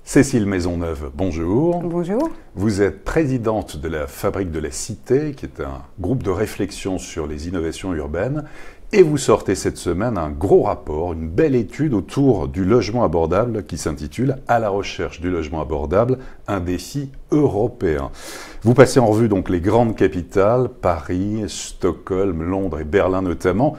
Cécile Maisonneuve, bonjour. Bonjour. Vous êtes présidente de la Fabrique de la Cité, qui est un groupe de réflexion sur les innovations urbaines. Et vous sortez cette semaine un gros rapport, une belle étude autour du logement abordable qui s'intitule « À la recherche du logement abordable, un défi européen ». Vous passez en revue donc les grandes capitales, Paris, Stockholm, Londres et Berlin notamment.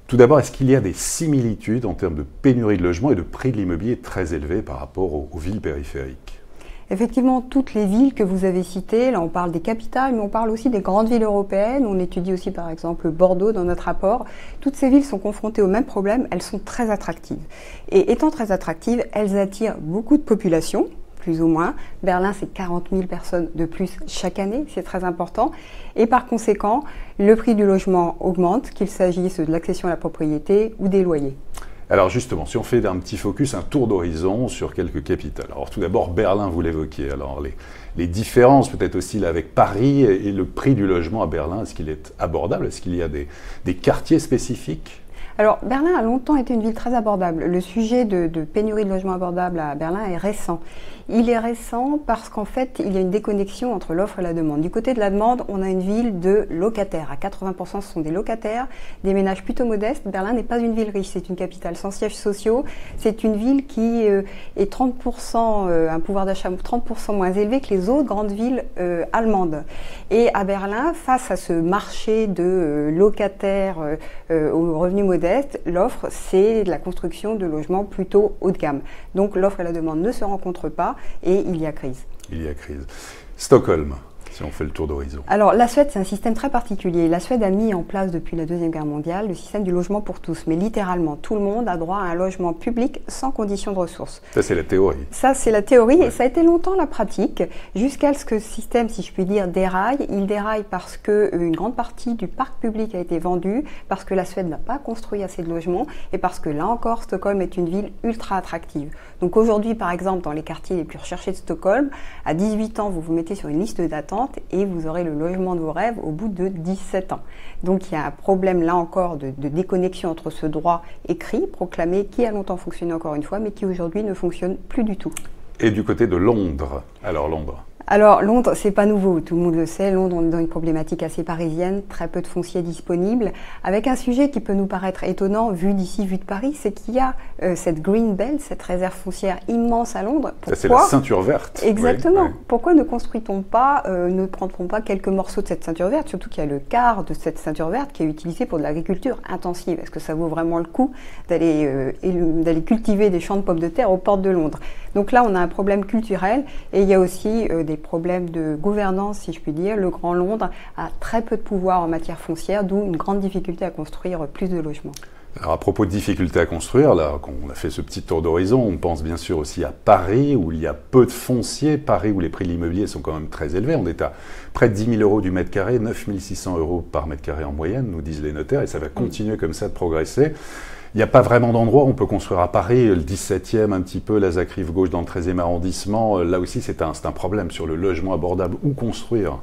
Tout d'abord, est-ce qu'il y a des similitudes en termes de pénurie de logement et de prix de l'immobilier très élevés par rapport aux villes périphériques ? Effectivement, toutes les villes que vous avez citées, là on parle des capitales, mais on parle aussi des grandes villes européennes. On étudie aussi par exemple Bordeaux dans notre rapport. Toutes ces villes sont confrontées au même problème, elles sont très attractives. Et étant très attractives, elles attirent beaucoup de population, plus ou moins. Berlin, c'est 40 000 personnes de plus chaque année, c'est très important. Et par conséquent, le prix du logement augmente, qu'il s'agisse de l'accession à la propriété ou des loyers. Alors justement, si on fait un petit focus, un tour d'horizon sur quelques capitales. Alors tout d'abord, Berlin, vous l'évoquiez. Alors les différences peut-être aussi là, avec Paris et le prix du logement à Berlin, est-ce qu'il est abordable? Est-ce qu'il y a des quartiers spécifiques? Alors, Berlin a longtemps été une ville très abordable. Le sujet de pénurie de logements abordables à Berlin est récent. Il est récent parce qu'en fait, il y a une déconnexion entre l'offre et la demande. Du côté de la demande, on a une ville de locataires. À 80%, ce sont des locataires, des ménages plutôt modestes. Berlin n'est pas une ville riche, c'est une capitale sans sièges sociaux. C'est une ville qui est 30%, un pouvoir d'achat 30% moins élevé que les autres grandes villes allemandes. Et à Berlin, face à ce marché de locataires aux revenus modestes, l'offre, c'est la construction de logements plutôt haut de gamme. Donc l'offre et la demande ne se rencontrent pas et il y a crise. Il y a crise. Stockholm, si on fait le tour d'horizon. Alors la Suède, c'est un système très particulier. La Suède a mis en place depuis la Deuxième Guerre mondiale le système du logement pour tous. Mais littéralement, tout le monde a droit à un logement public sans condition de ressources. Ça, c'est la théorie. Ça, c'est la théorie et ça a été longtemps la pratique jusqu'à ce que ce système, si je puis dire, déraille. Il déraille parce qu'une grande partie du parc public a été vendue, parce que la Suède n'a pas construit assez de logements et parce que là encore, Stockholm est une ville ultra attractive. Donc aujourd'hui, par exemple, dans les quartiers les plus recherchés de Stockholm, à 18 ans, vous vous mettez sur une liste d'attente et vous aurez le logement de vos rêves au bout de 17 ans. Donc il y a un problème là encore de déconnexion entre ce droit écrit, proclamé, qui a longtemps fonctionné encore une fois, mais qui aujourd'hui ne fonctionne plus du tout. Et du côté de Londres, alors Londres. Alors Londres, c'est pas nouveau, tout le monde le sait, Londres on est dans une problématique assez parisienne, très peu de foncier disponible, avec un sujet qui peut nous paraître étonnant vu d'ici, vu de Paris, c'est qu'il y a cette Green Belt, cette réserve foncière immense à Londres. Pourquoi? C'est la ceinture verte. Exactement. Oui. Pourquoi ne construit-on pas, ne prend-on pas quelques morceaux de cette ceinture verte, surtout qu'il y a le quart de cette ceinture verte qui est utilisée pour de l'agriculture intensive. Est-ce que ça vaut vraiment le coup d'aller cultiver des champs de pommes de terre aux portes de Londres? Donc là, on a un problème culturel et il y a aussi des problèmes de gouvernance, si je puis dire. Le Grand Londres a très peu de pouvoir en matière foncière, d'où une grande difficulté à construire plus de logements. Alors à propos de difficultés à construire, là, quand on a fait ce petit tour d'horizon, on pense bien sûr aussi à Paris, où il y a peu de foncier, Paris où les prix de l'immobilier sont quand même très élevés. On est à près de 10 000 euros du mètre carré, 9 600 euros par mètre carré en moyenne, nous disent les notaires, et ça va continuer comme ça de progresser. Il n'y a pas vraiment d'endroit où on peut construire à Paris, le 17e un petit peu, la ZAC rive gauche dans le 13e arrondissement. Là aussi, c'est un problème sur le logement abordable. Où construire ?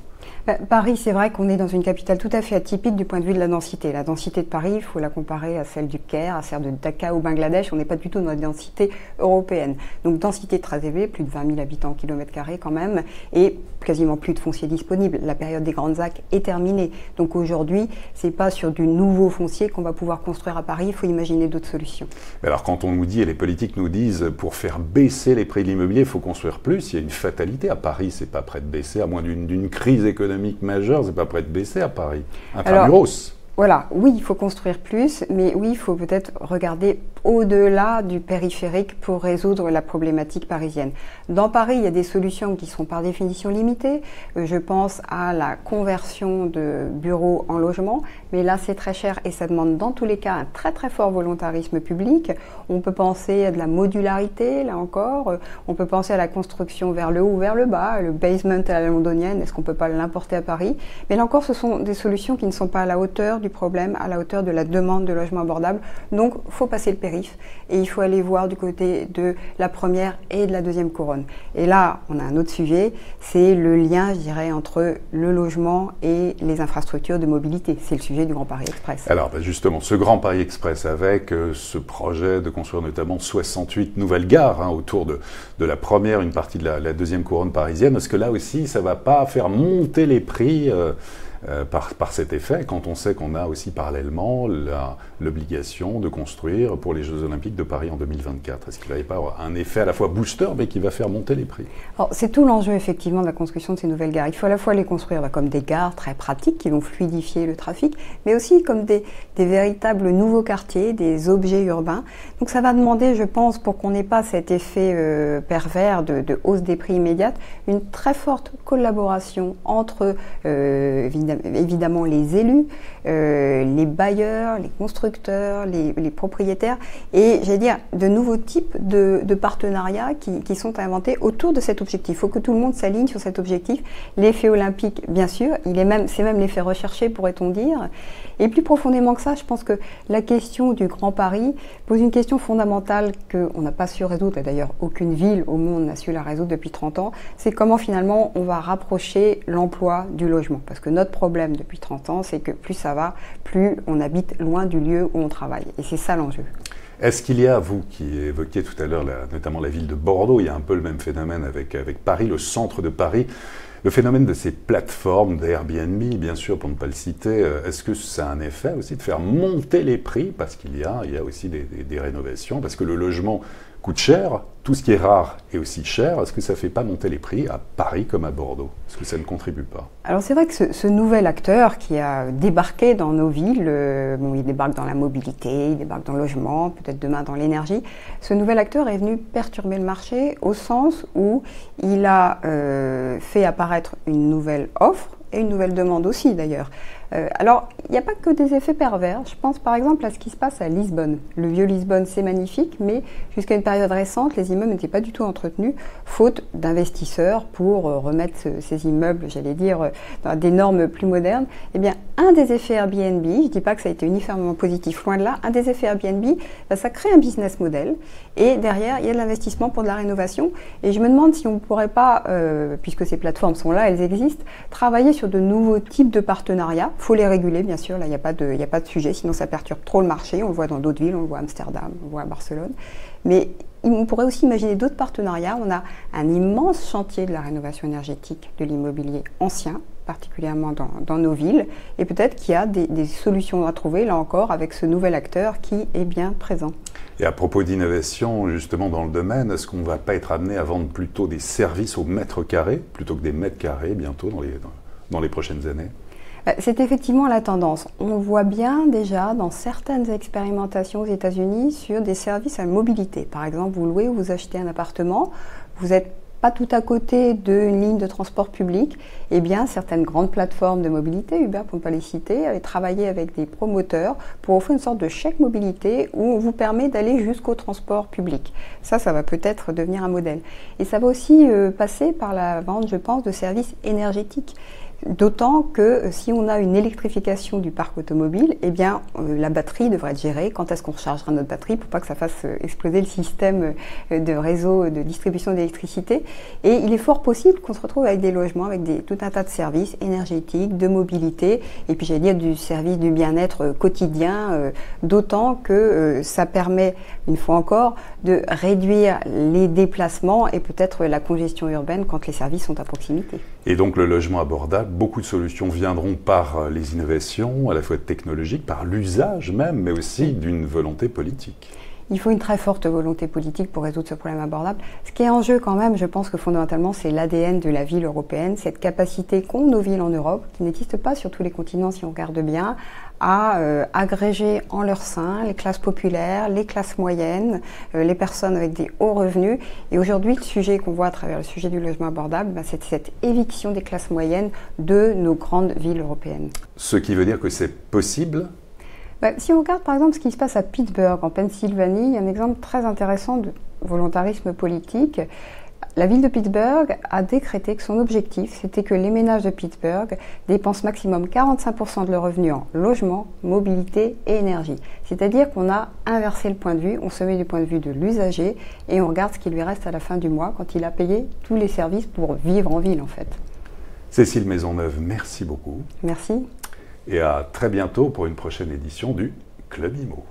Paris, c'est vrai qu'on est dans une capitale tout à fait atypique du point de vue de la densité. La densité de Paris, il faut la comparer à celle du Caire, à celle de Dhaka au Bangladesh. On n'est pas du tout dans la densité européenne. Donc densité très élevée, plus de 20 000 habitants au kilomètre carré quand même, et quasiment plus de foncier disponible. La période des grandes ZAC est terminée. Donc aujourd'hui, c'est pas sur du nouveau foncier qu'on va pouvoir construire à Paris. Il faut imaginer d'autres solutions. Mais alors quand on nous dit, et les politiques nous disent, pour faire baisser les prix de l'immobilier, il faut construire plus, il y a une fatalité. À Paris, c'est pas prêt de baisser, à moins d'une crise économique majeure, c'est pas prêt de baisser à Paris. Intramuros. Voilà, oui, il faut construire plus, mais oui, il faut peut-être regarder au-delà du périphérique pour résoudre la problématique parisienne. Dans Paris, il y a des solutions qui sont par définition limitées. Je pense à la conversion de bureaux en logements, mais là, c'est très cher et ça demande dans tous les cas un très très fort volontarisme public. On peut penser à de la modularité, là encore. On peut penser à la construction vers le haut ou vers le bas, le basement à la londonienne. Est-ce qu'on peut pas l'importer à Paris? Mais là encore, ce sont des solutions qui ne sont pas à la hauteur du problème, à la hauteur de la demande de logement abordable. Donc, il faut passer le périph' et il faut aller voir du côté de la première et de la deuxième couronne. Et là, on a un autre sujet, c'est le lien, je dirais, entre le logement et les infrastructures de mobilité. C'est le sujet du Grand Paris Express. Alors, justement, ce Grand Paris Express avec ce projet de construire notamment 68 nouvelles gares autour de la première, une partie de la deuxième couronne parisienne, est-ce que là aussi, ça ne va pas faire monter les prix par cet effet, quand on sait qu'on a aussi parallèlement l'obligation de construire pour les Jeux Olympiques de Paris en 2024. Est-ce qu'il ne va pas avoir un effet à la fois booster, mais qui va faire monter les prix? Alors, c'est tout l'enjeu effectivement de la construction de ces nouvelles gares. Il faut à la fois les construire comme des gares très pratiques qui vont fluidifier le trafic, mais aussi comme des véritables nouveaux quartiers, des objets urbains. Donc ça va demander, je pense, pour qu'on n'ait pas cet effet pervers de hausse des prix immédiate, une très forte collaboration entre évidemment les élus, les bailleurs, les constructeurs, les propriétaires, et j'allais dire de nouveaux types de partenariats qui sont inventés autour de cet objectif. Il faut que tout le monde s'aligne sur cet objectif. L'effet olympique, bien sûr, c'est même l'effet recherché, pourrait-on dire. Et plus profondément que ça, je pense que la question du Grand Paris pose une question fondamentale qu'on n'a pas su résoudre, et d'ailleurs aucune ville au monde n'a su la résoudre depuis 30 ans, c'est comment finalement on va rapprocher l'emploi du logement. Parce que notre problème depuis 30 ans, c'est que plus ça va, plus on habite loin du lieu où on travaille. Et c'est ça l'enjeu. Est-ce qu'il y a, vous qui évoquiez tout à l'heure notamment la ville de Bordeaux, il y a un peu le même phénomène avec Paris, le centre de Paris, le phénomène de ces plateformes d'Airbnb, bien sûr, pour ne pas le citer, est-ce que ça a un effet aussi de faire monter les prix parce qu'il y a aussi des rénovations, parce que le logement coûte cher, tout ce qui est rare est aussi cher. Est-ce que ça ne fait pas monter les prix à Paris comme à Bordeaux? Est-ce que ça ne contribue pas? Alors c'est vrai que ce nouvel acteur qui a débarqué dans nos villes, il débarque dans la mobilité, il débarque dans le logement, peut-être demain dans l'énergie, ce nouvel acteur est venu perturber le marché au sens où il a fait apparaître une nouvelle offre et une nouvelle demande aussi d'ailleurs. Alors, il n'y a pas que des effets pervers. Je pense par exemple à ce qui se passe à Lisbonne. Le vieux Lisbonne, c'est magnifique, mais jusqu'à une période récente, les immeubles n'étaient pas du tout entretenus, faute d'investisseurs pour remettre ces immeubles, j'allais dire, dans des normes plus modernes. Eh bien, un des effets Airbnb, je ne dis pas que ça a été uniformément positif, loin de là, un des effets Airbnb, ça crée un business model, et derrière, il y a de l'investissement pour de la rénovation. Et je me demande si on ne pourrait pas, puisque ces plateformes sont là, elles existent, travailler sur de nouveaux types de partenariats. Il faut les réguler, bien sûr, là il n'y a pas de sujet, sinon ça perturbe trop le marché, on le voit dans d'autres villes, on le voit à Amsterdam, on le voit à Barcelone. Mais on pourrait aussi imaginer d'autres partenariats. On a un immense chantier de la rénovation énergétique de l'immobilier ancien, particulièrement dans nos villes, et peut-être qu'il y a des solutions à trouver, là encore, avec ce nouvel acteur qui est bien présent. Et à propos d'innovation, justement, dans le domaine, est-ce qu'on ne va pas être amené à vendre plutôt des services au mètre carré, plutôt que des mètres carrés, bientôt, dans les prochaines années? C'est effectivement la tendance. On voit bien déjà dans certaines expérimentations aux États-Unis sur des services à mobilité. Par exemple, vous louez ou vous achetez un appartement, vous n'êtes pas tout à côté d'une ligne de transport public, eh bien certaines grandes plateformes de mobilité, Uber pour ne pas les citer, avaient travaillé avec des promoteurs pour offrir une sorte de chèque mobilité où on vous permet d'aller jusqu'au transport public. Ça va peut-être devenir un modèle. Et ça va aussi passer par la vente, je pense, de services énergétiques. D'autant que si on a une électrification du parc automobile, eh bien la batterie devrait être gérée. Quand est-ce qu'on rechargera notre batterie pour pas que ça fasse exploser le système de réseau de distribution d'électricité? Et il est fort possible qu'on se retrouve avec des logements, avec tout un tas de services énergétiques, de mobilité, et puis j'allais dire du service du bien-être quotidien, d'autant que ça permet, une fois encore, de réduire les déplacements et peut-être la congestion urbaine quand les services sont à proximité. Et donc le logement abordable, beaucoup de solutions viendront par les innovations, à la fois technologiques, par l'usage même, mais aussi d'une volonté politique. Il faut une très forte volonté politique pour résoudre ce problème abordable. Ce qui est en jeu quand même, je pense que fondamentalement, c'est l'ADN de la ville européenne, cette capacité qu'ont nos villes en Europe, qui n'existe pas sur tous les continents si on regarde bien, à agréger en leur sein les classes populaires, les classes moyennes, les personnes avec des hauts revenus. Et aujourd'hui, le sujet qu'on voit à travers le sujet du logement abordable, c'est cette éviction des classes moyennes de nos grandes villes européennes. Ce qui veut dire que c'est possible ? Si on regarde par exemple ce qui se passe à Pittsburgh, en Pennsylvanie, il y a un exemple très intéressant de volontarisme politique. La ville de Pittsburgh a décrété que son objectif, c'était que les ménages de Pittsburgh dépensent maximum 45% de leurs revenus en logement, mobilité et énergie. C'est-à-dire qu'on a inversé le point de vue, on se met du point de vue de l'usager et on regarde ce qui lui reste à la fin du mois quand il a payé tous les services pour vivre en ville en fait. Cécile Maisonneuve, merci beaucoup. Merci. Et à très bientôt pour une prochaine édition du Club Imo.